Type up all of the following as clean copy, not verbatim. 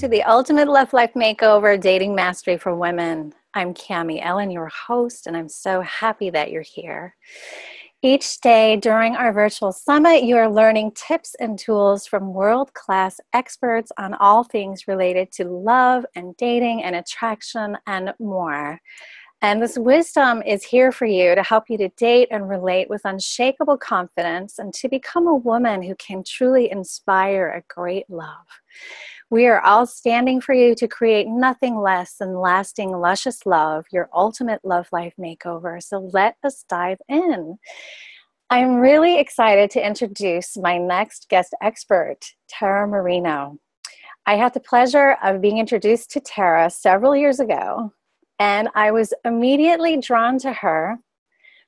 to the Ultimate Love Life Makeover Dating Mastery for Women. I'm Cami Elen, your host, and I'm so happy that you're here. Each day during our virtual summit, you are learning tips and tools from world-class experts on all things related to love and dating and attraction and more. And this wisdom is here for you to help you to date and relate with unshakable confidence and to become a woman who can truly inspire a great love. We are all standing for you to create nothing less than lasting, luscious love, your ultimate love life makeover. So let us dive in. I'm really excited to introduce my next guest expert, Tara Marino. I had the pleasure of being introduced to Tara several years ago, and I was immediately drawn to her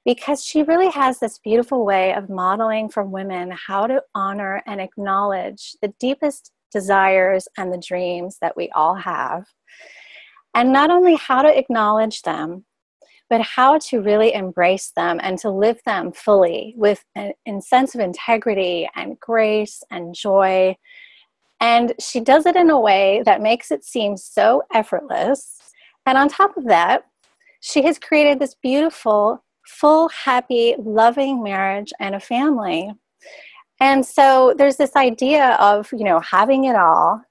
because she really has this beautiful way of modeling for women how to honor and acknowledge the deepest desires and the dreams that we all have. And not only how to acknowledge them, but how to really embrace them and to live them fully with a sense of integrity and grace and joy. And she does it in a way that makes it seem so effortless. And on top of that, she has created this beautiful, full, happy, loving marriage and a family. And so there's this idea of, having it all.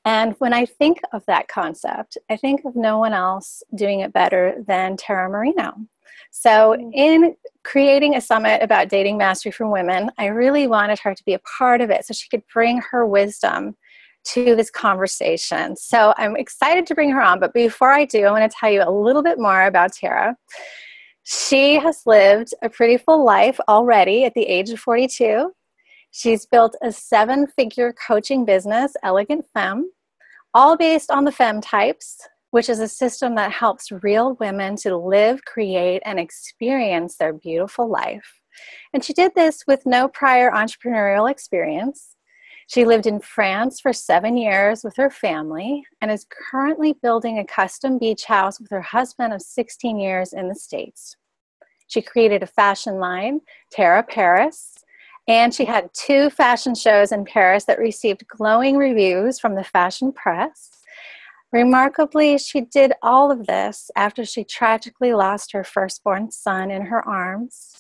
And when I think of that concept, I think of no one else doing it better than Tara Marino. So in creating a summit about dating mastery for women, I really wanted her to be a part of it so she could bring her wisdom to this conversation. So I'm excited to bring her on. But before I do, I want to tell you a little bit more about Tara. She has lived a pretty full life already at the age of 42. She's built a 7-figure coaching business, Elegant Femme, all based on the Femme types, which is a system that helps real women to live, create, and experience their beautiful life. And she did this with no prior entrepreneurial experience. She lived in France for 7 years with her family and is currently building a custom beach house with her husband of 16 years in the States. She created a fashion line, Tara Paris, and she had 2 fashion shows in Paris that received glowing reviews from the fashion press. Remarkably, she did all of this after she tragically lost her firstborn son in her arms.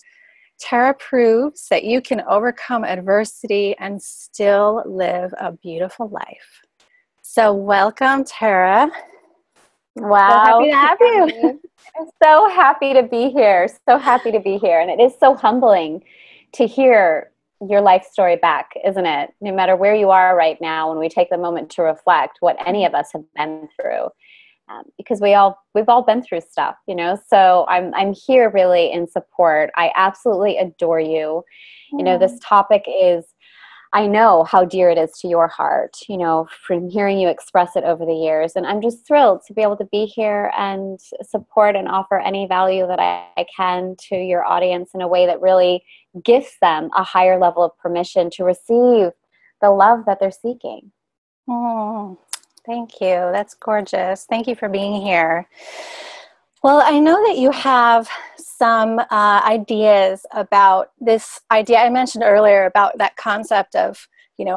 Tara proves that you can overcome adversity and still live a beautiful life. So welcome, Tara. Wow. So happy to have you. I'm so happy to be here. So happy to be here. And it is so humbling to hear your life story back, isn't it? No matter where you are right now, when we take the moment to reflect what any of us have been through. Because we've all been through stuff, so I'm here really in support. I absolutely adore you. This topic is, I know how dear it is to your heart, from hearing you express it over the years. And I'm just thrilled to be able to be here and support and offer any value that I can to your audience in a way that really gives them a higher level of permission to receive the love that they're seeking. Oh, thank you. That's gorgeous. Thank you for being here. Well, I know that you have some ideas about this idea I mentioned earlier about that concept of,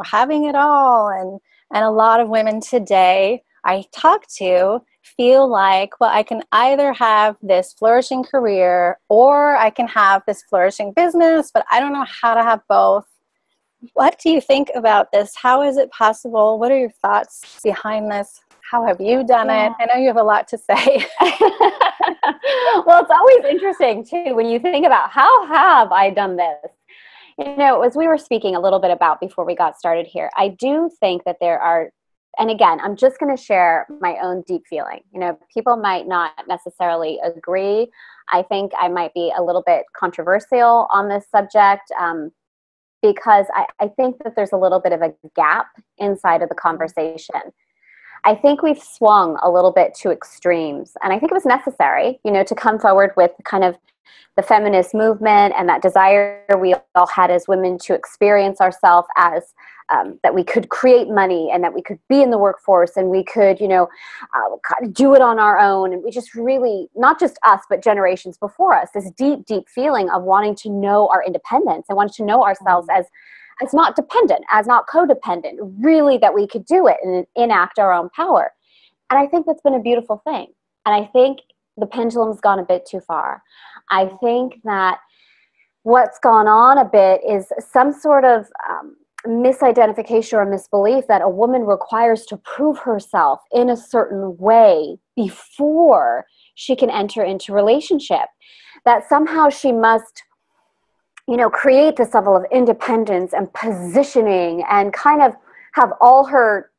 having it all. And a lot of women today I talk to feel like, well, I can either have this flourishing career or I can have this flourishing business, but I don't know how to have both. What do you think about this? How is it possible? What are your thoughts behind this? How have you done it? I know you have a lot to say. Well, it's always interesting, too, when you think about how have I done this? As we were speaking a little bit about before we got started here, I do think that there are, and again, I'm just going to share my own deep feeling. People might not necessarily agree. I think I might be a little bit controversial on this subject because I think that there's a little bit of a gap inside of the conversation. I think we've swung a little bit to extremes, and I think it was necessary, to come forward with kind of the feminist movement and that desire we all had as women to experience ourselves as that we could create money and that we could be in the workforce and we could, do it on our own. And we just really, not just us, but generations before us, this deep, deep feeling of wanting to know our independence and wanting to know ourselves as as not dependent, as not codependent, really that we could do it and enact our own power. And I think that's been a beautiful thing. And I think the pendulum's gone a bit too far. I think that what's gone on a bit is some sort of misidentification or misbelief that a woman requires to prove herself in a certain way before she can enter into relationship. That somehow she must, create this level of independence and positioning and kind of have all her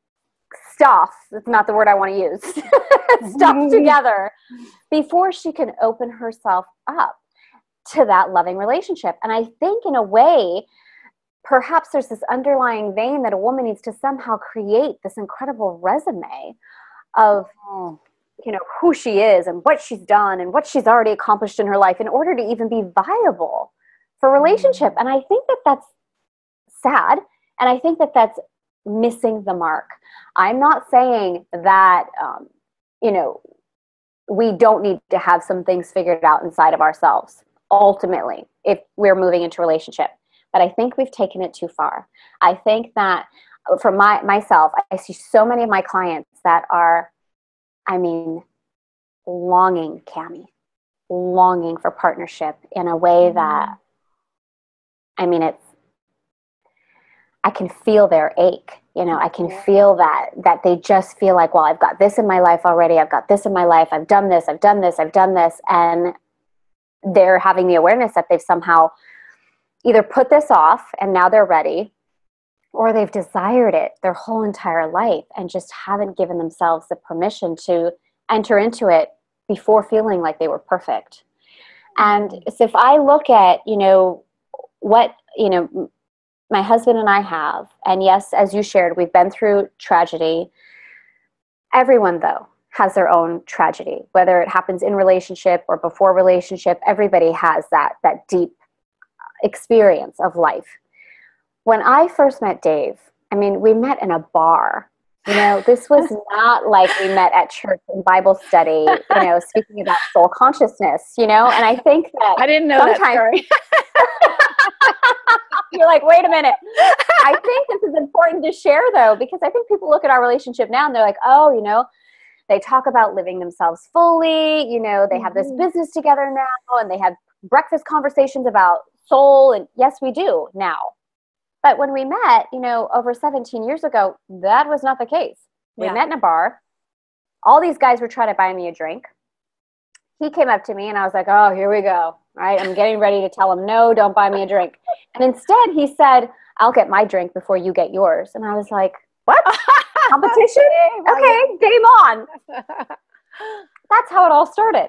stuff, that's not the word I want to use, stuff together before she can open herself up to that loving relationship. And I think in a way, perhaps there's this underlying vein that a woman needs to somehow create this incredible resume of, who she is and what she's done and what she's already accomplished in her life in order to even be viable for relationship. And I think that that's sad. And I think that that's missing the mark. I'm not saying that, we don't need to have some things figured out inside of ourselves, ultimately, if we're moving into a relationship. But I think we've taken it too far. I think that for myself, I see so many of my clients that are, longing, Cami, longing for partnership in a way that, I can feel their ache. I can feel that they just feel like, well, I've got this in my life already. I've got this in my life. I've done this. I've done this. I've done this. And they're having the awareness that they've somehow either put this off and now they're ready, or they've desired it their whole entire life and just haven't given themselves the permission to enter into it before feeling like they were perfect. And so if I look at, what, my husband and I have, and yes, as you shared, we've been through tragedy. Everyone, though, has their own tragedy, whether it happens in relationship or before relationship. Everybody has that deep experience of life. When I first met Dave, we met in a bar. This was not like we met at church in Bible study, speaking about soul consciousness, and I think that I didn't know that story. You're like, wait a minute. I think this is important to share, though, because I think people look at our relationship now and they're like, oh, they talk about living themselves fully, they have this business together now and they have breakfast conversations about soul. And yes, we do now. But when we met, over 17 years ago, that was not the case. We met in a bar. All these guys were trying to buy me a drink. He came up to me and I was like, oh, here we go. Right? I'm getting ready to tell him, no, don't buy me a drink. And instead he said, I'll get my drink before you get yours. And I was like, what? Competition? Okay, game on. That's how it all started.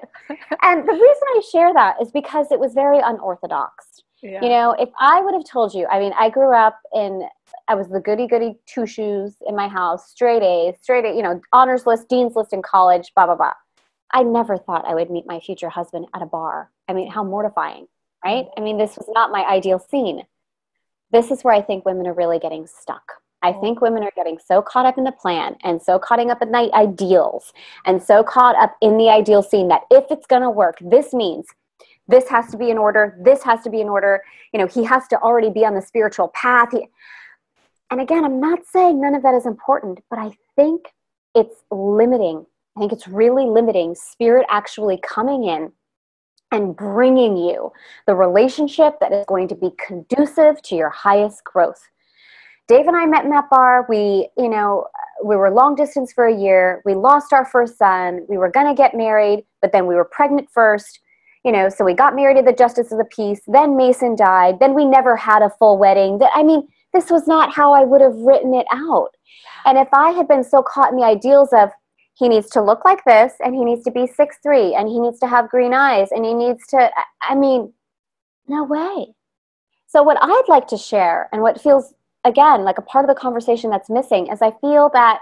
And the reason I share that is because it was very unorthodox. Yeah. If I would have told you, I grew up I was the goody two shoes in my house, straight A's, honors list, dean's list in college, blah, blah, blah. I never thought I would meet my future husband at a bar. How mortifying, right? This was not my ideal scene. This is where I think women are really getting stuck. I think women are getting so caught up in the plan and so caught up in the ideals and so caught up in the ideal scene that if it's going to work, this means this has to be in order. This has to be in order. He has to already be on the spiritual path. And again, I'm not saying none of that is important, but I think it's limiting. I think it's really limiting spirit actually coming in and bringing you the relationship that is going to be conducive to your highest growth. Dave and I met in that bar. We were long distance for a year. We lost our first son. We were going to get married, but then we were pregnant first. So we got married to the Justice of the Peace. Then Mason died. Then we never had a full wedding. This was not how I would have written it out. And if I had been so caught in the ideals of, he needs to look like this, and he needs to be 6'3", and he needs to have green eyes, and he needs to, no way. So what I'd like to share, and what feels, again, like a part of the conversation that's missing, is I feel that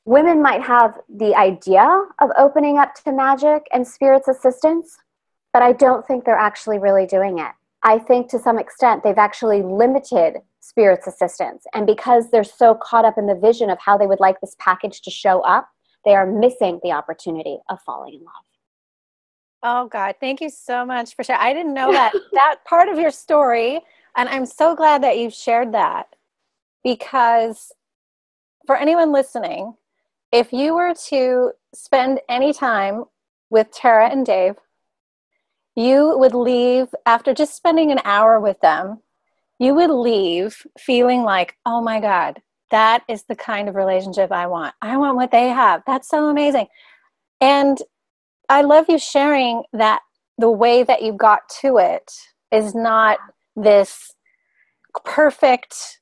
women might have the idea of opening up to magic and spirit's assistance, but I don't think they're actually really doing it. I think to some extent they've actually limited spirit's assistance. And because they're so caught up in the vision of how they would like this package to show up, they are missing the opportunity of falling in love. Oh God, thank you so much for sharing. I didn't know that part of your story. And I'm so glad that you've shared that, because for anyone listening, if you were to spend any time with Tara and Dave, you would leave after just spending an hour with them. You would leave feeling like, oh my God, that is the kind of relationship I want. I want what they have. That's so amazing. And I love you sharing that the way that you got to it is not this perfect,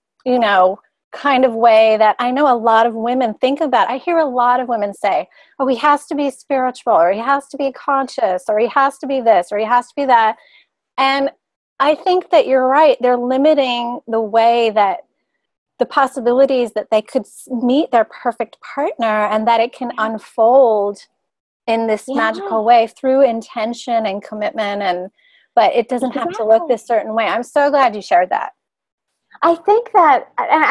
kind of way that I know a lot of women think about. I hear a lot of women say, oh, he has to be spiritual, or he has to be conscious, or he has to be this, or he has to be that. And I think that you're right. They're limiting the way that the possibilities that they could meet their perfect partner, and that it can unfold in this magical way through intention and commitment. But it doesn't have to look this certain way. I'm so glad you shared that. I think that, and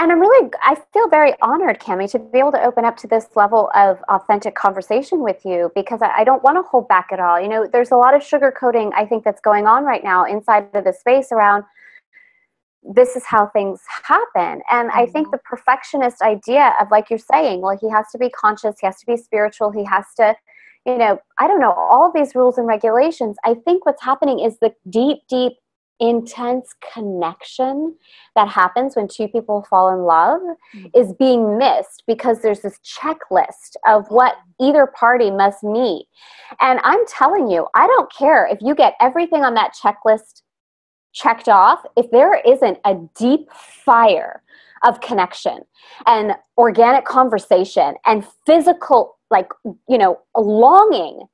I feel very honored, Cami, to be able to open up to this level of authentic conversation with you, because I don't want to hold back at all. There's a lot of sugarcoating, I think, that's going on right now inside of the space around this is how things happen. And I think the perfectionist idea of, like you're saying, well, he has to be conscious, he has to be spiritual, he has to, I don't know, all of these rules and regulations. I think what's happening is the deep, deep, intense connection that happens when two people fall in love is being missed, because there's this checklist of what either party must meet. And I'm telling you, I don't care if you get everything on that checklist checked off, if there isn't a deep fire of connection and organic conversation and physical, longing,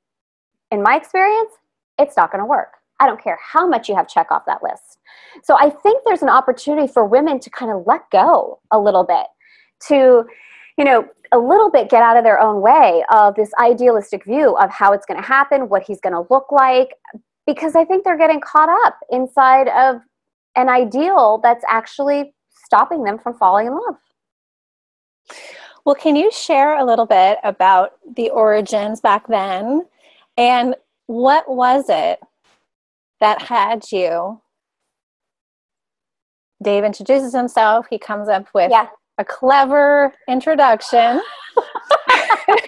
in my experience, it's not going to work. I don't care how much you have check off that list. So I think there's an opportunity for women to kind of let go a little bit, to, a little bit get out of their own way of this idealistic view of how it's going to happen, what he's going to look like, because I think they're getting caught up inside of an ideal that's actually stopping them from falling in love. Well, can you share a little bit about the origins back then, and what was it that had you? Dave introduces himself. He comes up with a clever introduction.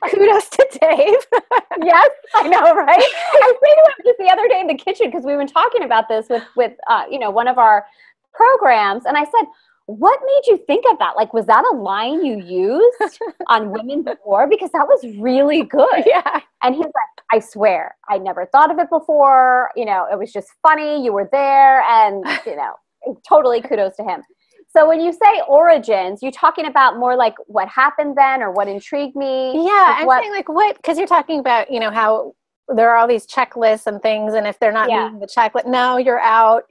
Kudos to Dave. Yes, I know, right? I was thinking about this the other day in the kitchen, because we've been talking about this with one of our programs, and I said, what made you think of that? Like, was that a line you used on women before? Because that was really good. Yeah. And he's like, I swear, I never thought of it before. It was just funny. You were there, and, totally kudos to him. So when you say origins, you're talking about more like what happened then, or what intrigued me? Yeah, I'm saying like what, because you're talking about, how there are all these checklists and things, and if they're not meeting the checklist, no, you're out,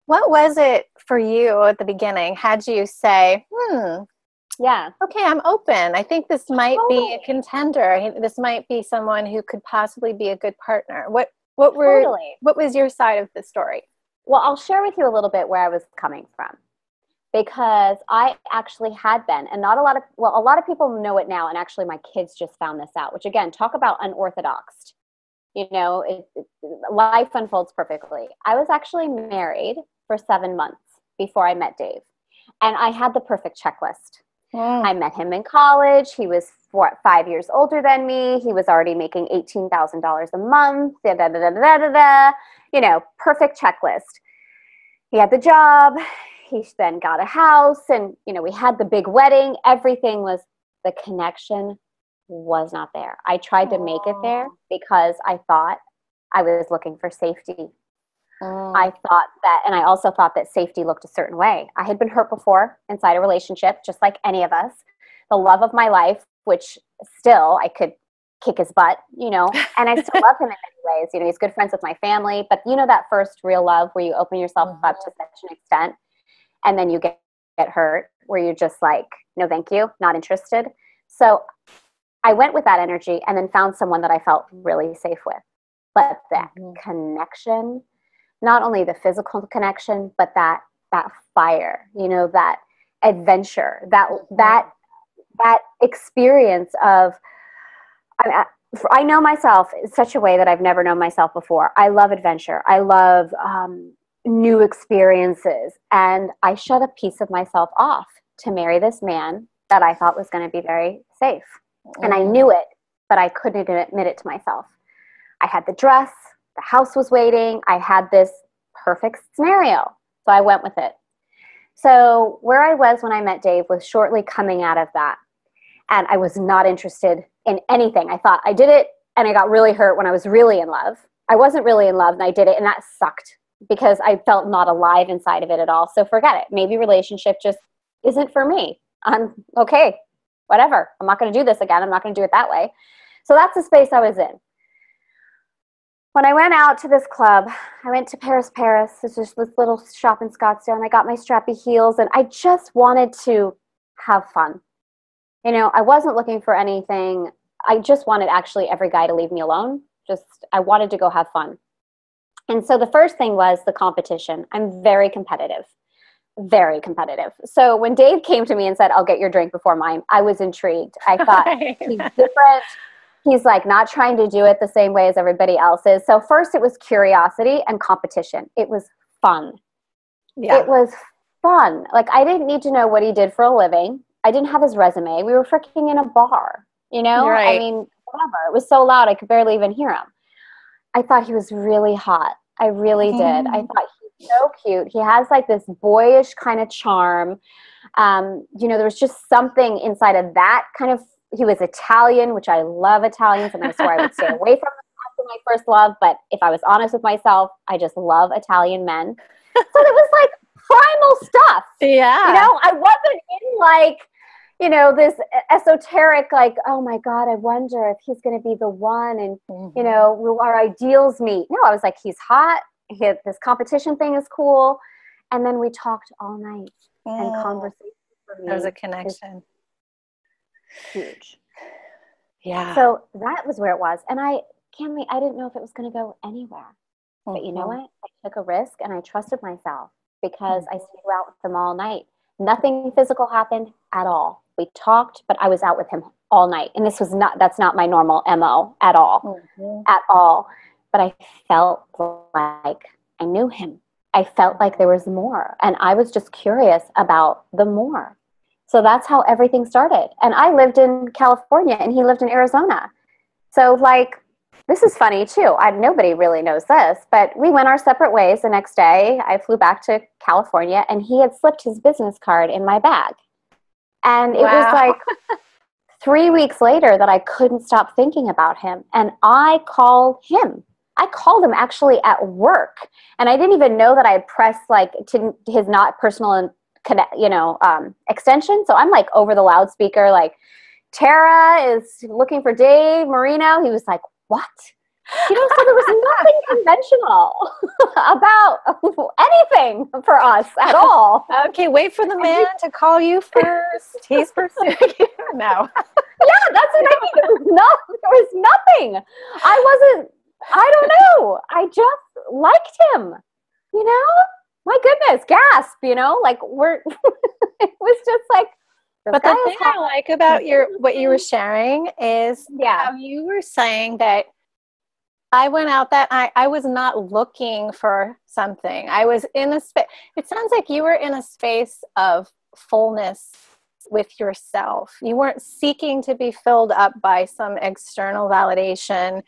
What was it for you at the beginning? Had you say, okay, I'm open. I think this might be a contender. This might be someone who could possibly be a good partner. What was your side of the story? Well, I'll share with you a little bit where I was coming from, because I actually had been, and a lot of people know it now, and actually my kids just found this out, which, again, talk about unorthodox. Life unfolds perfectly. I was actually married for 7 months before I met Dave, and I had the perfect checklist. I met him in college. He was 5 years older than me. He was already making $18,000 a month. Perfect checklist. He had the job. He then got a house, and, we had the big wedding. Everything was, the connection was not there. I tried to make it there because I thought I was looking for safety. I thought that, and I also thought that safety looked a certain way. I had been hurt before inside a relationship, just like any of us. The love of my life, which still I could kick his butt, and I still love him in many ways. He's good friends with my family, but that first real love where you open yourself up to such an extent, and then you get hurt, where you're just like, no, thank you, not interested. So I went with that energy, and then found someone that I felt really safe with. But that connection, not only the physical connection, but that fire, that adventure, that experience of, I know myself in such a way that I've never known myself before. I love adventure. I love new experiences. And I shut a piece of myself off to marry this man that I thought was going to be very safe. And I knew it, but I couldn't admit it to myself. I had the dress, the house was waiting, I had this perfect scenario. So I went with it. So where I was when I met Dave was shortly coming out of that. And I was not interested in anything. I thought I did it and I got really hurt when I was really in love. I wasn't really in love and I did it and that sucked because I felt not alive inside of it at all. So forget it. Maybe relationship just isn't for me. I'm okay, whatever. I'm not going to do this again. I'm not going to do it that way. So that's the space I was in. When I went out to this club, I went to Paris. It's just this little shop in Scottsdale, and I got my strappy heels, and I just wanted to have fun. You know, I wasn't looking for anything. I just wanted actually every guy to leave me alone. I wanted to go have fun. And so the first thing was the competition. I'm very competitive. Very competitive. So when Dave came to me and said, I'll get your drink before mine, I was intrigued. I thought, he's different. He's like not trying to do it the same way as everybody else is. So first it was curiosity and competition. It was fun. Yeah. It was fun. Like I didn't need to know what he did for a living. I didn't have his resume. We were freaking in a bar, you know? Right. I mean, whatever. It was so loud I could barely even hear him. I thought he was really hot. I really did. I thought he was so cute. He has like this boyish kind of charm. You know, there was just something inside of that kind of. He was Italian, which I love Italians, and I swore I would stay away from them after my first love. But if I was honest with myself, I just love Italian men. So it was like primal stuff. Yeah. You know, I wasn't in like, you know, this esoteric, like, oh my God, I wonder if he's going to be the one and, you know, will our ideals meet? No, I was like, he's hot. This competition thing is cool. And then we talked all night and conversation for me. There was a connection. Huge. Yeah. So that was where it was. And I didn't know if it was going to go anywhere. But you know what? I took a risk and I trusted myself because I stayed out with him all night. Nothing physical happened at all. We talked, but I was out with him all night. And that's not my normal MO at all. At all. But I felt like I knew him. I felt like there was more. And I was just curious about the more. So that's how everything started. And I lived in California and he lived in Arizona. So like, this is funny too. Nobody really knows this, but we went our separate ways the next day. I flew back to California and he had slipped his business card in my bag. And it was like 3 weeks later that I couldn't stop thinking about him. And I called him. I called him actually at work. And I didn't even know that I had pressed like to his not personal extension. So I'm like over the loudspeaker, like, Tara is looking for Dave Marino. He was like, what? You know, so there was nothing conventional about anything for us at all. Okay, wait for the man to call you first. He's pursuing you. No. Yeah, that's what I mean. There was nothing. I don't know. I just liked him, you know? My goodness, gasp, you know, like it was just like. But the thing I like about what you were sharing is how you were saying that I went out that night. I was not looking for something. I was in a space. It sounds like you were in a space of fullness with yourself. You weren't seeking to be filled up by some external validation.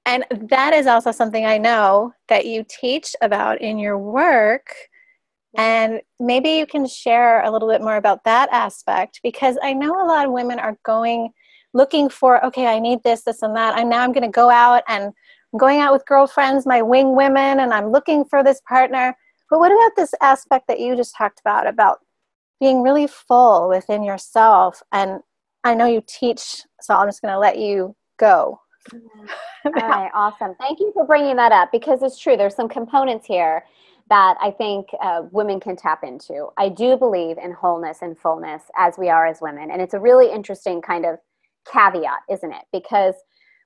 And that is also something I know that you teach about in your work. And maybe you can share a little bit more about that aspect, because I know a lot of women are looking for, okay, I need this, and that. And now I'm going to go out and I'm going out with girlfriends, my wing women, and I'm looking for this partner. But what about this aspect that you just talked about being really full within yourself? And I know you teach, so I'm just going to let you go. All right, awesome. Thank you for bringing that up, because it's true. There's some components here that I think women can tap into. I do believe in wholeness and fullness as we are as women. And it's a really interesting kind of caveat, isn't it? Because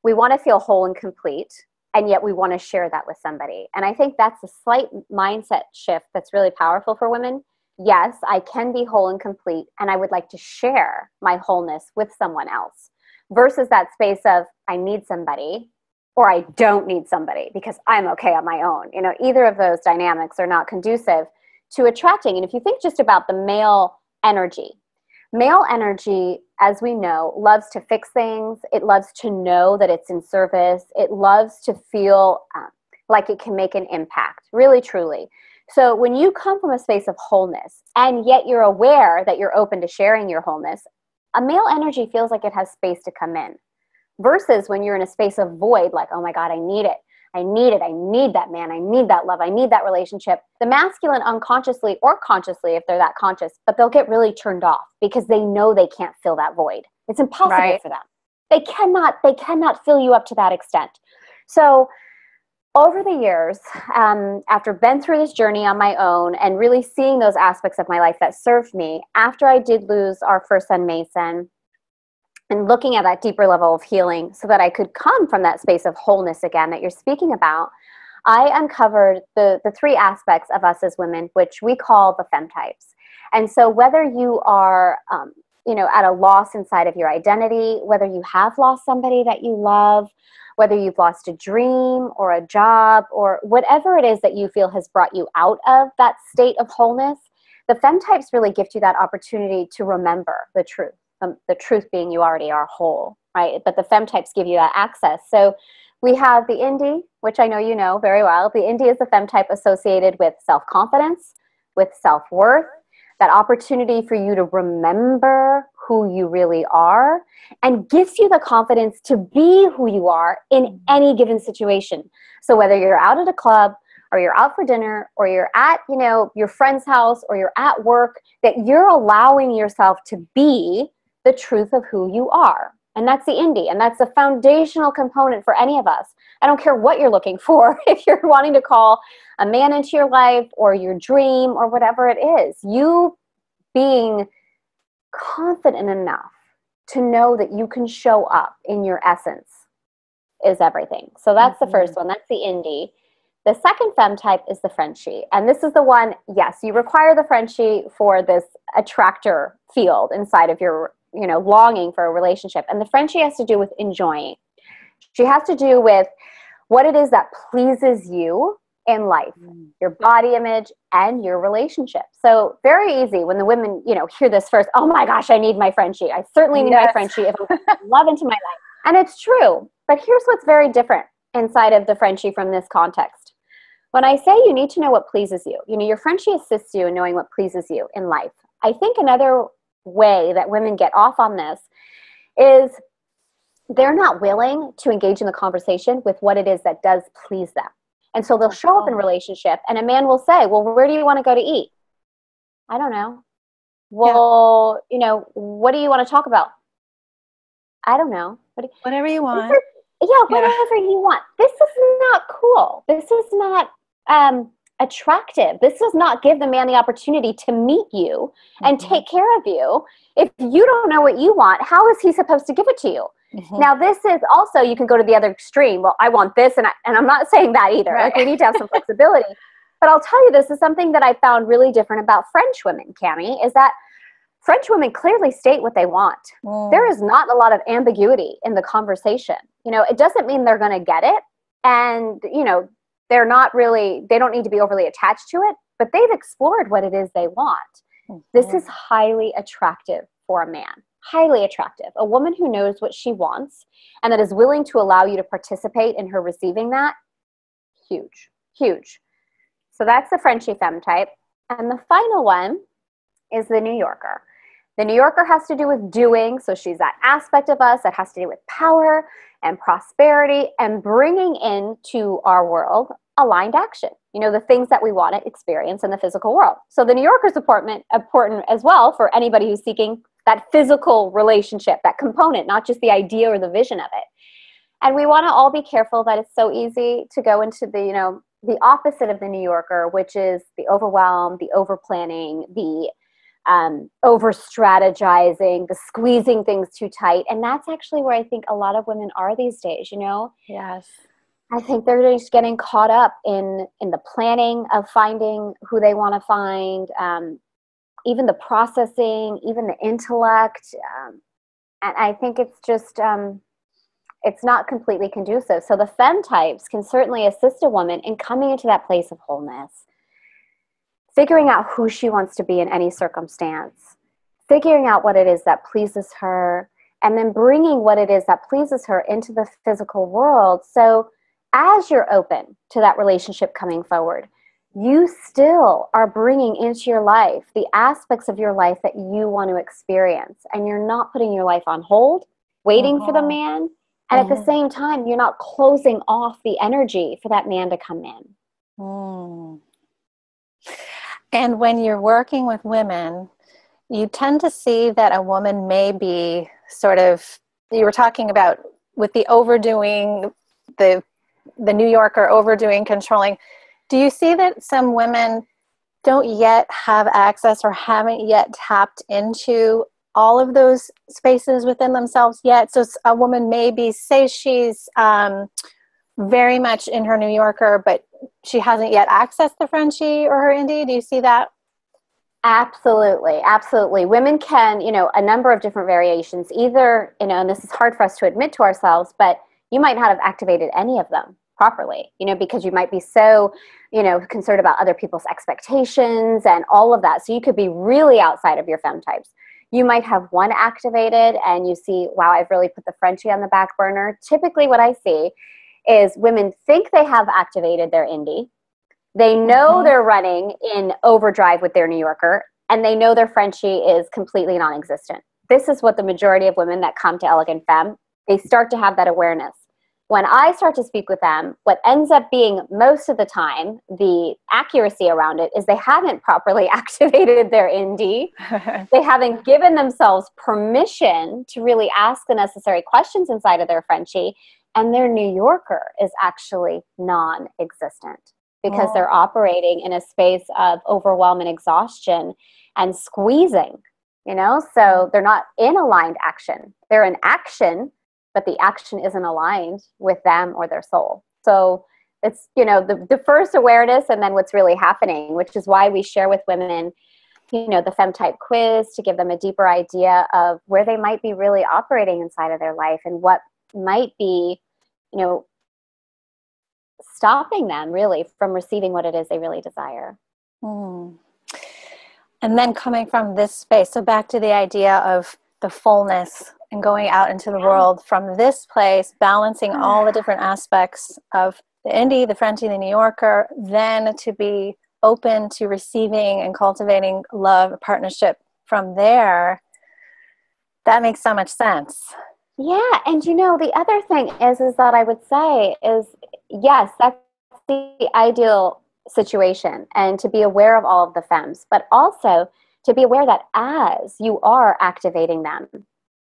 we want to feel whole and complete, and yet we want to share that with somebody. And I think that's a slight mindset shift that's really powerful for women. Yes, I can be whole and complete, and I would like to share my wholeness with someone else, versus that space of, I need somebody, or I don't need somebody because I'm okay on my own. Either of those dynamics are not conducive to attracting. And if you think just about the male energy, as we know, loves to fix things. It loves to know that it's in service. It loves to feel like it can make an impact, really, truly. So when you come from a space of wholeness, and yet you're aware that you're open to sharing your wholeness, a male energy feels like it has space to come in. Versus when you're in a space of void, like, oh my God, I need it. I need it. I need that man. I need that love. I need that relationship. The masculine unconsciously or consciously, if they're that conscious, but they'll get really turned off because they know they can't fill that void. It's impossible for them. They cannot fill you up to that extent. So over the years, after been through this journey on my own and really seeing those aspects of my life that served me, after I did lose our first son, Mason, and looking at that deeper level of healing so that I could come from that space of wholeness again that you're speaking about, I uncovered the three aspects of us as women, which we call the femtypes. And so whether you are, at a loss inside of your identity, whether you have lost somebody that you love, whether you've lost a dream or a job or whatever it is that you feel has brought you out of that state of wholeness, the femtypes really gift you that opportunity to remember the truth. The truth being you already are whole, right? But the femtypes give you that access. So we have the indie, which I know you know very well. The indie is the femtype associated with self-confidence, with self-worth, that opportunity for you to remember who you really are and gives you the confidence to be who you are in any given situation. So whether you're out at a club or you're out for dinner or you're at, your friend's house or you're at work, that you're allowing yourself to be the truth of who you are. And that's the indie. And that's a foundational component for any of us. I don't care what you're looking for. If you're wanting to call a man into your life or your dream or whatever it is, you being confident enough to know that you can show up in your essence is everything. So that's the first one. That's the indie. The second femtype is the Frenchie. And this is the one, yes, you require the Frenchie for this attractor field inside of your longing for a relationship. And the Frenchie has to do with enjoying. She has to do with what it is that pleases you in life, your body image and your relationship. So very easy when the women, hear this first, oh my gosh, I need my Frenchie. I certainly need my Frenchie if I'm going to love into my life. And it's true. But here's what's very different inside of the Frenchie from this context. When I say you need to know what pleases you, your Frenchie assists you in knowing what pleases you in life. I think another way that women get off on this is they're not willing to engage in the conversation with what it is that does please them. And so they'll show up in a relationship and a man will say, well, where do you want to go to eat? I don't know. Well, what do you want to talk about? I don't know. Whatever you want. Whatever you want. This is not cool. This is not attractive. This does not give the man the opportunity to meet you and take care of you. If you don't know what you want, how is he supposed to give it to you? Now, this is also, you can go to the other extreme. Well, I want this, and I'm not saying that either. Right. Like, we need to have some flexibility. But I'll tell you, this is something that I found really different about French women, Cami, is that French women clearly state what they want. There is not a lot of ambiguity in the conversation. It doesn't mean they're going to get it. And, they don't need to be overly attached to it, but they've explored what it is they want. This is highly attractive for a man. Highly attractive. A woman who knows what she wants and that is willing to allow you to participate in her receiving that, huge, huge. So that's the Frenchie femme type. And the final one is the New Yorker. The New Yorker has to do with doing. So she's that aspect of us that has to do with power and prosperity and bringing into our world aligned action. The things that we want to experience in the physical world. So the New Yorker is important as well for anybody who's seeking that physical relationship, that component, not just the idea or the vision of it. And we want to all be careful that it's so easy to go into the opposite of the New Yorker, which is the overwhelm, the over-planning, the over-strategizing, the squeezing things too tight. And that's actually where I think a lot of women are these days, Yes. I think they're just getting caught up in the planning of finding who they want to find, even the processing, even the intellect. And I think it's just, It's not completely conducive. So the fem types can certainly assist a woman in coming into that place of wholeness, figuring out who she wants to be in any circumstance, figuring out what it is that pleases her, and then bringing what it is that pleases her into the physical world. So as you're open to that relationship coming forward, you still are bringing into your life the aspects of your life that you want to experience. And you're not putting your life on hold, waiting for the man. And at the same time, you're not closing off the energy for that man to come in. And when you're working with women, you tend to see that a woman may be sort of, you were talking about with the overdoing, the New Yorker overdoing, controlling. Do you see that some women don't yet have access or haven't yet tapped into all of those spaces within themselves yet? So a woman maybe, say she's very much in her New Yorker, but she hasn't yet accessed the Frenchie or her Indie. Do you see that? Absolutely. Absolutely. Women can, a number of different variations, either, and this is hard for us to admit to ourselves, but you might not have activated any of them properly, because you might be so, concerned about other people's expectations and all of that. So you could be really outside of your fem types. You might have one activated and you see, wow, I've really put the Frenchie on the back burner. Typically what I see is women think they have activated their Indie. They know they're running in overdrive with their New Yorker, and they know their Frenchie is completely non-existent. This is what the majority of women that come to Elegant Femme, they start to have that awareness. When I start to speak with them, what ends up being most of the time, the accuracy around it, is they haven't properly activated their Indie. They haven't given themselves permission to really ask the necessary questions inside of their Frenchie, and their New Yorker is actually non-existent, because they're operating in a space of overwhelm and exhaustion and squeezing, so they're not in aligned action. They're in action, but the action isn't aligned with them or their soul. So it's, the first awareness and then what's really happening, which is why we share with women, the fem type quiz to give them a deeper idea of where they might be really operating inside of their life and what might be, stopping them really from receiving what it is they really desire. And then coming from this space, so back to the idea of the fullness and going out into the world from this place, balancing all the different aspects of the Indie, the Frenchie, the New Yorker, then to be open to receiving and cultivating love, partnership from there. That makes so much sense. Yeah. And the other thing is that I would say is, yes, that's the ideal situation, and to be aware of all of the femmes, but also to be aware that as you are activating them,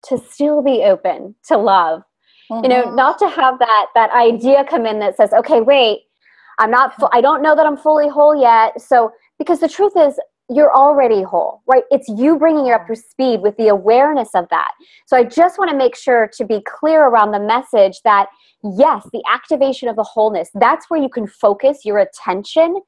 to still be open to love, not to have that idea come in that says, okay, wait, I don't know that I'm fully whole yet. So, because the truth is, you're already whole, right? It's you bringing you up to speed with the awareness of that. So I just want to make sure to be clear around the message that, yes, the activation of the wholeness, that's where you can focus your attention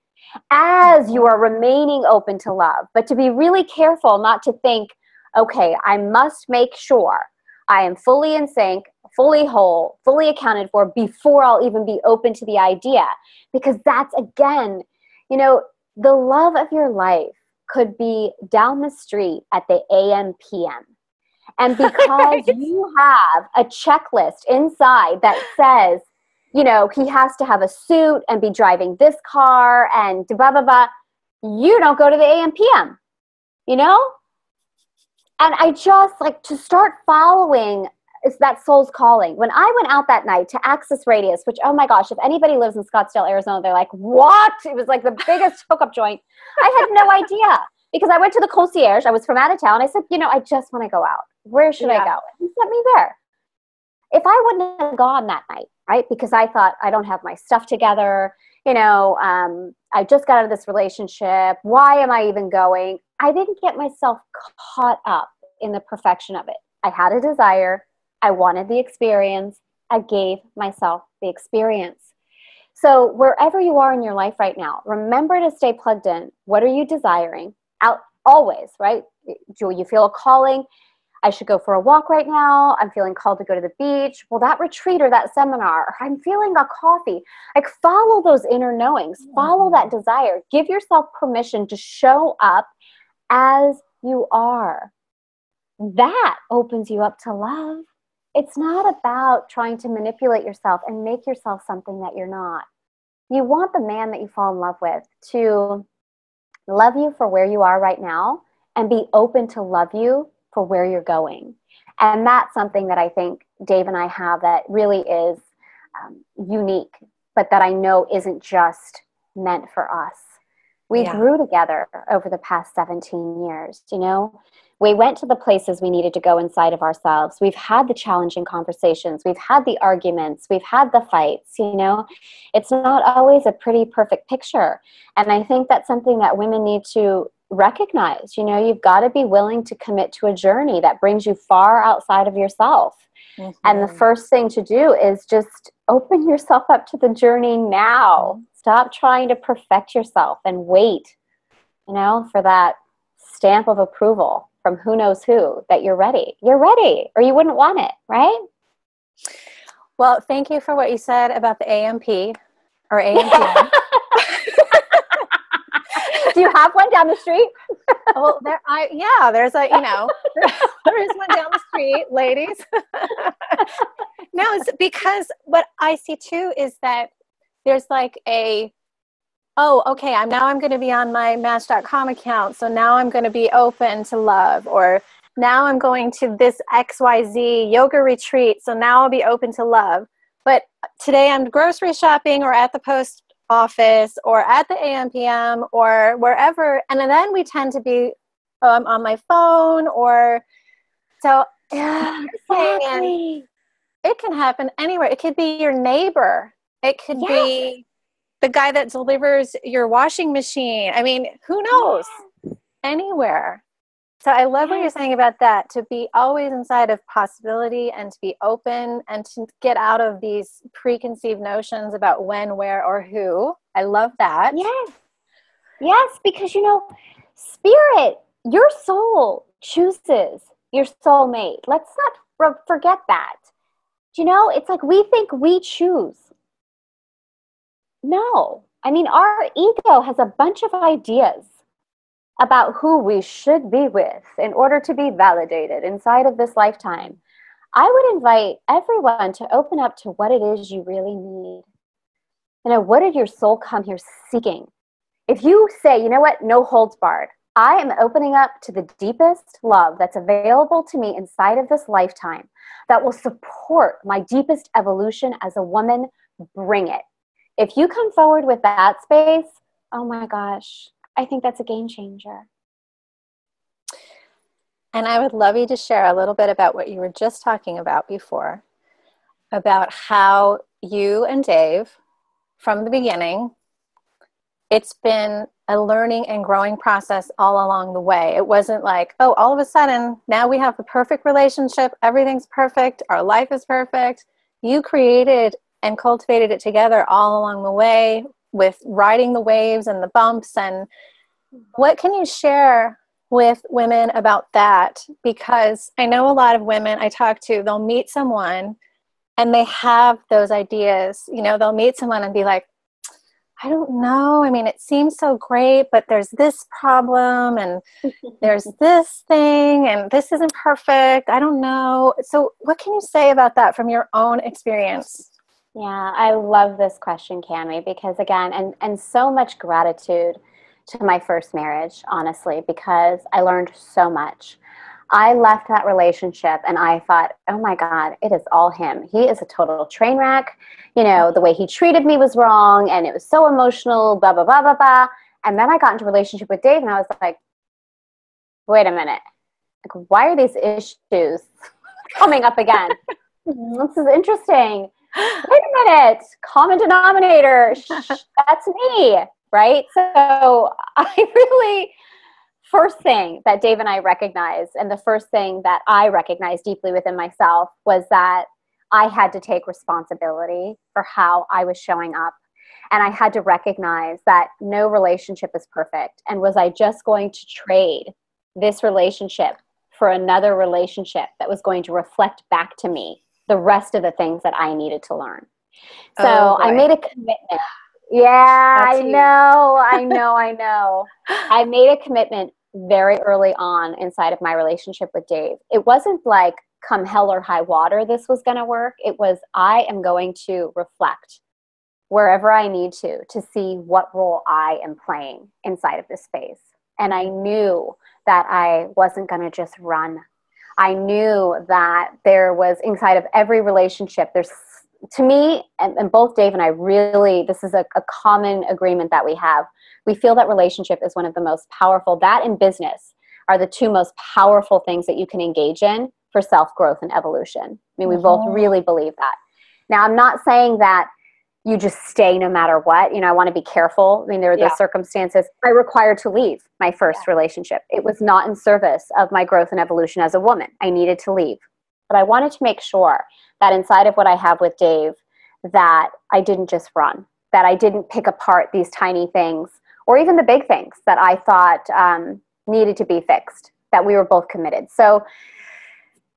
as you are remaining open to love. But to be really careful not to think, okay, I must make sure I am fully in sync, fully whole, fully accounted for before I'll even be open to the idea. Because that's, again, the love of your life could be down the street at the AM PM. And because you have a checklist inside that says, he has to have a suit and be driving this car and blah, blah, blah, you don't go to the AM PM, And I just like to start following is that soul's calling. When I went out that night to Access Radius, which, oh my gosh, if anybody lives in Scottsdale, Arizona, they're like, what? It was like the biggest hookup joint. I had no idea, because I went to the concierge. I was from out of town. I said, I just want to go out. Where should I go? He sent me there. If I wouldn't have gone that night, right, because I thought I don't have my stuff together, I just got out of this relationship. Why am I even going? I didn't get myself caught up in the perfection of it. I had a desire. I wanted the experience. I gave myself the experience. So wherever you are in your life right now, remember to stay plugged in. What are you desiring? Out always, right? Do you feel a calling? I should go for a walk right now. I'm feeling called to go to the beach. Well, that retreat or that seminar, or I'm feeling a coffee. Like, follow those inner knowings, follow that desire. Give yourself permission to show up as you are. That opens you up to love. It's not about trying to manipulate yourself and make yourself something that you're not. You want the man that you fall in love with to love you for where you are right now and be open to love you for where you're going. And that's something that I think Dave and I have that really is unique, but that I know isn't just meant for us. We grew together over the past 17 years, you know. We went to the places we needed to go inside of ourselves. We've had the challenging conversations. We've had the arguments. We've had the fights, you know. It's not always a pretty, perfect picture. And I think that's something that women need to recognize. You know, you've got to be willing to commit to a journey that brings you far outside of yourself. Mm-hmm. And the first thing to do is just open yourself up to the journey now. Stop trying to perfect yourself and wait, you know, for that stamp of approval from who knows who that you're ready. You're ready, or you wouldn't want it, right? Well, thank you for what you said about the AMP or AMPM. Do you have one down the street? Well, there's a, you know, there is one down the street, ladies. No, it's because what I see too is that there's like okay, I'm going to be on my Match.com account, so now I'm going to be open to love, or now I'm going to this XYZ yoga retreat, so now I'll be open to love. But today I'm grocery shopping or at the post office or at the AMPM or wherever, and then we tend to be on my phone, or so exactly. It can happen anywhere. It could be your neighbor. It could be the guy that delivers your washing machine. I mean, who knows? Anywhere. So I love what you're saying about that, to be always inside of possibility and to be open and to get out of these preconceived notions about when, where, or who. I love that. Yes, because, you know, spirit, your soul chooses your soulmate. Let's not forget that. You know, it's like we think we choose. No. I mean, our ego has a bunch of ideas about who we should be with in order to be validated inside of this lifetime. I would invite everyone to open up to what it is you really need. You know, what did your soul come here seeking? If you say, you know what, no holds barred, I am opening up to the deepest love that's available to me inside of this lifetime that will support my deepest evolution as a woman, bring it. If you come forward with that space, oh my gosh, I think that's a game changer. And I would love you to share a little bit about what you were just talking about before, about how you and Dave, from the beginning, it's been a learning and growing process all along the way. It wasn't like, oh, all of a sudden, now we have the perfect relationship, everything's perfect, our life is perfect. You created and cultivated it together all along the way, with riding the waves and the bumps. And what can you share with women about that? Because I know a lot of women I talk to, they'll meet someone and they have those ideas. You know, they'll meet someone and be like, I don't know. I mean, it seems so great, but there's this problem and there's this thing and this isn't perfect. I don't know. So what can you say about that from your own experience? Yeah, I love this question, Cami, because again, and so much gratitude to my first marriage, honestly, because I learned so much. I left that relationship and I thought, oh my God, it is all him. He is a total train wreck. You know, the way he treated me was wrong and it was so emotional, blah, blah, blah, blah, blah. And then I got into a relationship with Dave and I was like, wait a minute. Like, why are these issues coming up again? This is interesting. Wait a minute, common denominator, that's me, right? So I really, first thing that Dave and I recognized, and the first thing that I recognized deeply within myself, was that I had to take responsibility for how I was showing up. And I had to recognize that no relationship is perfect. And was I just going to trade this relationship for another relationship that was going to reflect back to me the rest of the things that I needed to learn. So I made a commitment. Yeah, That's I know. I made a commitment very early on inside of my relationship with Dave. It wasn't like come hell or high water this was going to work. It was I am going to reflect wherever I need to see what role I am playing inside of this space. And I knew that I wasn't going to just run. I knew that there was inside of every relationship, there's, to me, and both Dave and I really, this is a common agreement that we have. We feel that relationship is one of the most powerful, that and business are the two most powerful things that you can engage in for self-growth and evolution. I mean, we both really believe that. Now, I'm not saying that you just stay no matter what. You know, I want to be careful. I mean, there are the circumstances. I required to leave my first relationship. It was not in service of my growth and evolution as a woman. I needed to leave. But I wanted to make sure that inside of what I have with Dave, that I didn't just run, that I didn't pick apart these tiny things or even the big things that I thought needed to be fixed, that we were both committed. So,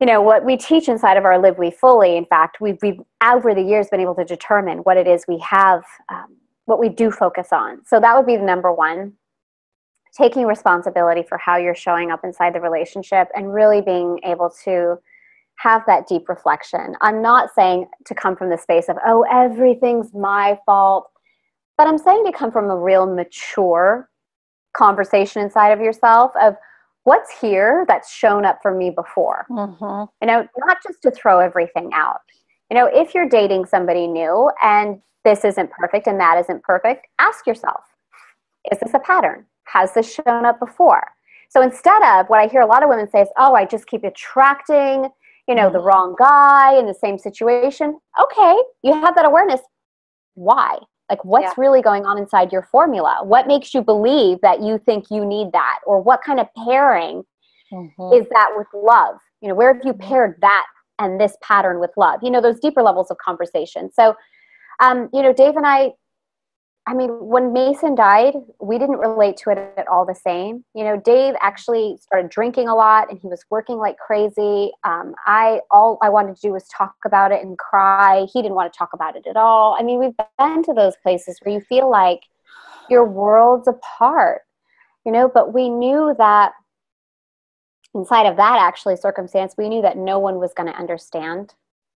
you know, what we teach inside of our Live We Fully, in fact, we've over the years been able to determine what it is we have, what we do focus on. So that would be the number one, taking responsibility for how you're showing up inside the relationship and really being able to have that deep reflection. I'm not saying to come from the space of, oh, everything's my fault, but I'm saying to come from a real mature conversation inside of yourself of, what's here that's shown up for me before? You know, not just to throw everything out. You know, if you're dating somebody new and this isn't perfect and that isn't perfect, ask yourself, is this a pattern? Has this shown up before? So instead of what I hear a lot of women say is, oh, I just keep attracting, you know, the wrong guy in the same situation. Okay, you have that awareness. Why? Like, what's really going on inside your formula? What makes you believe that you think you need that? Or what kind of pairing is that with love? You know, where have you paired that and this pattern with love? You know, those deeper levels of conversation. So, you know, Dave and I mean, when Mason died, we didn't relate to it at all the same. You know, Dave actually started drinking a lot and he was working like crazy. All I wanted to do was talk about it and cry. He didn't want to talk about it at all. I mean, we've been to those places where you feel like your world's apart, you know, but we knew that inside of that actually circumstance, we knew that no one was going to understand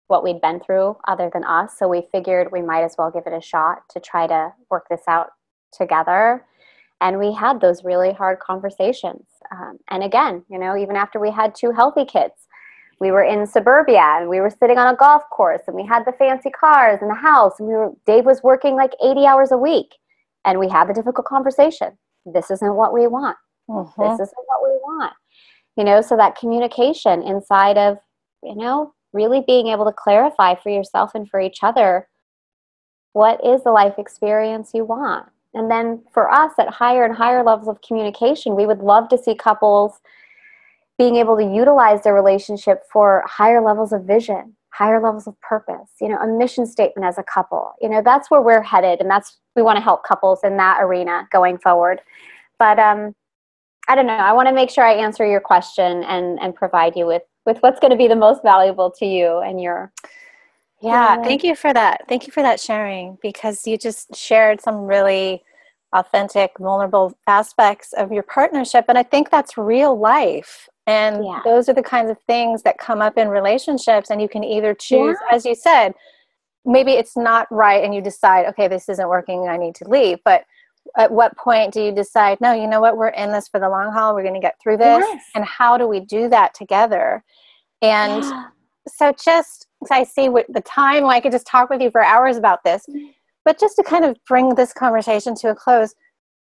what we'd been through other than us. So we figured we might as well give it a shot to try to work this out together. And we had those really hard conversations. And again, you know, even after we had 2 healthy kids, we were in suburbia and we were sitting on a golf course and we had the fancy cars and the house. And Dave was working like 80 hours a week. And we had the difficult conversation. This isn't what we want. This isn't what we want. You know, so that communication inside of, you know, really being able to clarify for yourself and for each other, what is the life experience you want? And then for us at higher and higher levels of communication, we would love to see couples being able to utilize their relationship for higher levels of vision, higher levels of purpose, you know, a mission statement as a couple. You know, that's where we're headed. And we want to help couples in that arena going forward. But I don't know. I want to make sure I answer your question and provide you with what's going to be the most valuable to you and your. Thank you for that. Thank you for that sharing, because you just shared some really authentic, vulnerable aspects of your partnership. And I think that's real life. And those are the kinds of things that come up in relationships. And you can either choose, as you said, maybe it's not right and you decide, okay, this isn't working, I need to leave. But at what point do you decide, no, you know what, we're in this for the long haul, we're going to get through this? And how do we do that together? And so just, I see what the time, I could just talk with you for hours about this, but just to kind of bring this conversation to a close,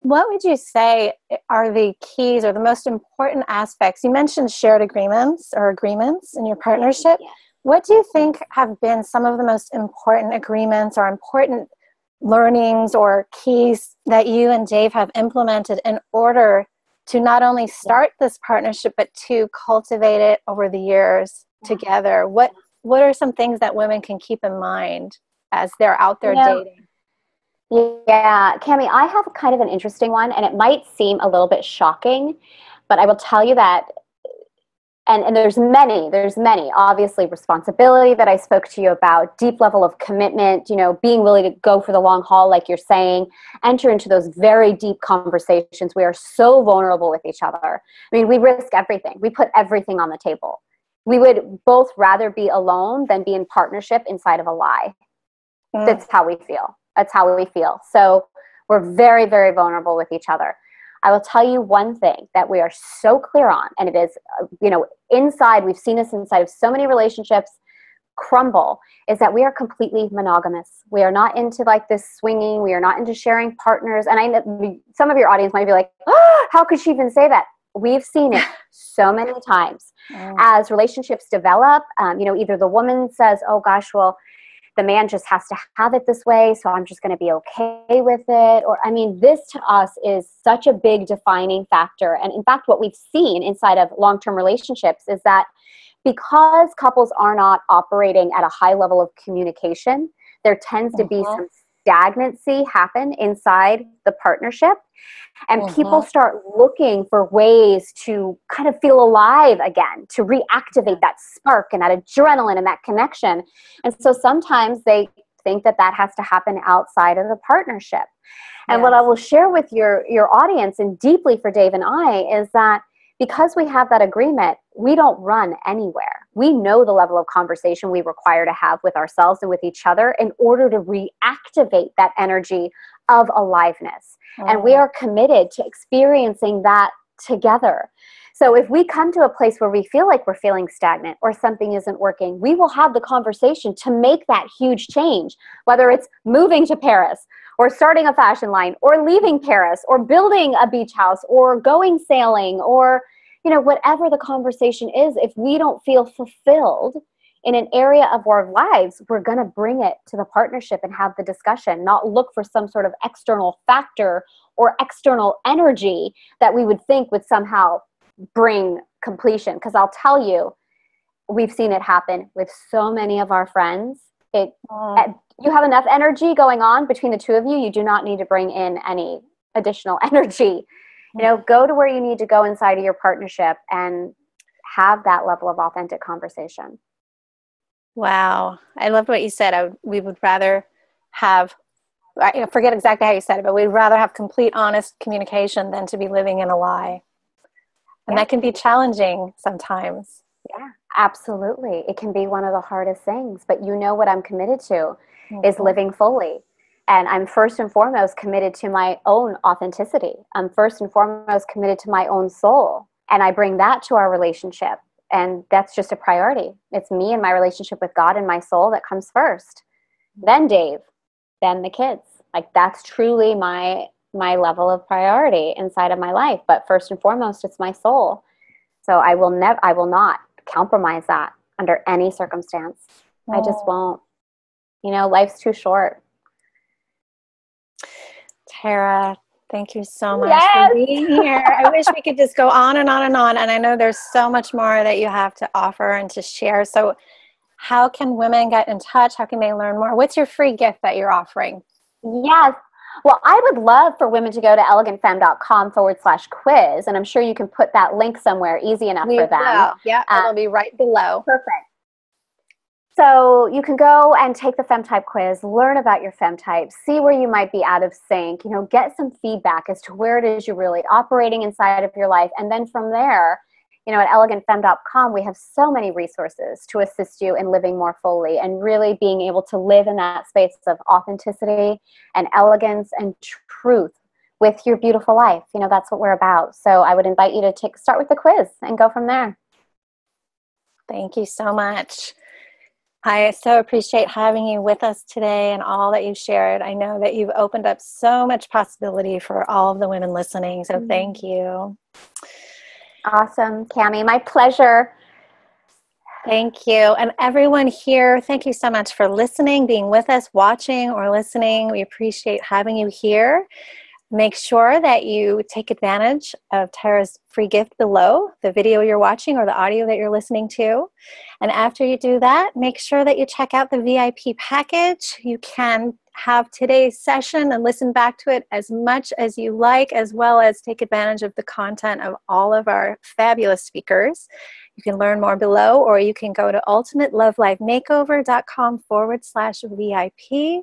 what would you say are the keys or the most important aspects? You mentioned shared agreements in your partnership. What do you think have been some of the most important agreements or important learnings or keys that you and Dave have implemented in order to not only start this partnership, but to cultivate it over the years together? What are some things that women can keep in mind as they're out there dating? Yeah, Cami, I have kind of an interesting one, and it might seem a little bit shocking, but I will tell you that and there's many, obviously responsibility that I spoke to you about, deep level of commitment, being willing to go for the long haul, like you're saying, enter into those very deep conversations. We are so vulnerable with each other. I mean, we risk everything. We put everything on the table. We would both rather be alone than be in partnership inside of a lie. That's how we feel. So we're very, very vulnerable with each other. I will tell you one thing that we are so clear on, and it is, inside, we've seen this inside of so many relationships crumble, is that we are completely monogamous. We are not into like this swinging. We are not into sharing partners. And I know some of your audience might be like, oh, how could she even say that? We've seen it so many times. As relationships develop, either the woman says, oh gosh, well, the man just has to have it this way, so I'm just going to be okay with it. Or, this to us is such a big defining factor. And in fact, what we've seen inside of long-term relationships is that because couples are not operating at a high level of communication, there tends to be some stagnancy happen inside the partnership. And people start looking for ways to kind of feel alive again, to reactivate that spark and that adrenaline and that connection. And so sometimes they think that has to happen outside of the partnership. And what I will share with your audience, and deeply for Dave and I, is that because we have that agreement, we don't run anywhere. We know the level of conversation we require to have with ourselves and with each other in order to reactivate that energy of aliveness. And we are committed to experiencing that together. So if we come to a place where we feel like we're feeling stagnant or something isn't working, we will have the conversation to make that huge change, whether it's moving to Paris or starting a fashion line or leaving Paris or building a beach house or going sailing or, whatever the conversation is. If we don't feel fulfilled in an area of our lives, we're going to bring it to the partnership and have the discussion, not look for some sort of external factor or external energy that we would think would somehow bring completion. Because I'll tell you, we've seen it happen with so many of our friends. You have enough energy going on between the two of you. You do not need to bring in any additional energy. Go to where you need to go inside of your partnership and have that level of authentic conversation. Wow. I loved what you said. We would rather have, I forget exactly how you said it, but we'd rather have complete, honest communication than to be living in a lie. And that can be challenging sometimes. Yeah, absolutely. It can be one of the hardest things, but what I'm committed to is living fully. And I'm first and foremost committed to my own authenticity. I'm first and foremost committed to my own soul. And I bring that to our relationship. And that's just a priority. It's me and my relationship with God and my soul that comes first. Then Dave, then the kids. Like, that's truly my level of priority inside of my life. But first and foremost, it's my soul. So I will not compromise that under any circumstance. I just won't. Life's too short. Tara, thank you so much for being here. I wish we could just go on and on and on. And I know there's so much more that you have to offer and to share. So how can women get in touch? How can they learn more? What's your free gift that you're offering? Yes. Well, I would love for women to go to elegantfemme.com/quiz. And I'm sure you can put that link somewhere easy enough for them. Yeah, it'll be right below. Perfect. So you can go and take the FemType quiz, learn about your FemType, see where you might be out of sync, get some feedback as to where it is you're really operating inside of your life. And then from there, at elegantfemme.com, we have so many resources to assist you in living more fully and really being able to live in that space of authenticity and elegance and truth with your beautiful life. That's what we're about. So I would invite you to start with the quiz and go from there. Thank you so much. I so appreciate having you with us today and all that you've shared. I know that you've opened up so much possibility for all of the women listening. So thank you. Awesome, Cami. My pleasure. Thank you. And everyone here, thank you so much for listening, being with us, watching or listening. We appreciate having you here. Make sure that you take advantage of Tara's free gift below, the video you're watching or the audio that you're listening to. And after you do that, make sure that you check out the VIP package. You can have today's session and listen back to it as much as you like, as well as take advantage of the content of all of our fabulous speakers. You can learn more below, or you can go to ultimatelovelifemakeover.com/VIP.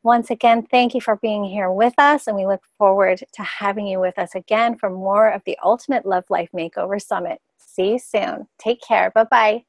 Once again, thank you for being here with us, and we look forward to having you with us again for more of the Ultimate Love Life Makeover Summit. See you soon. Take care. Bye-bye.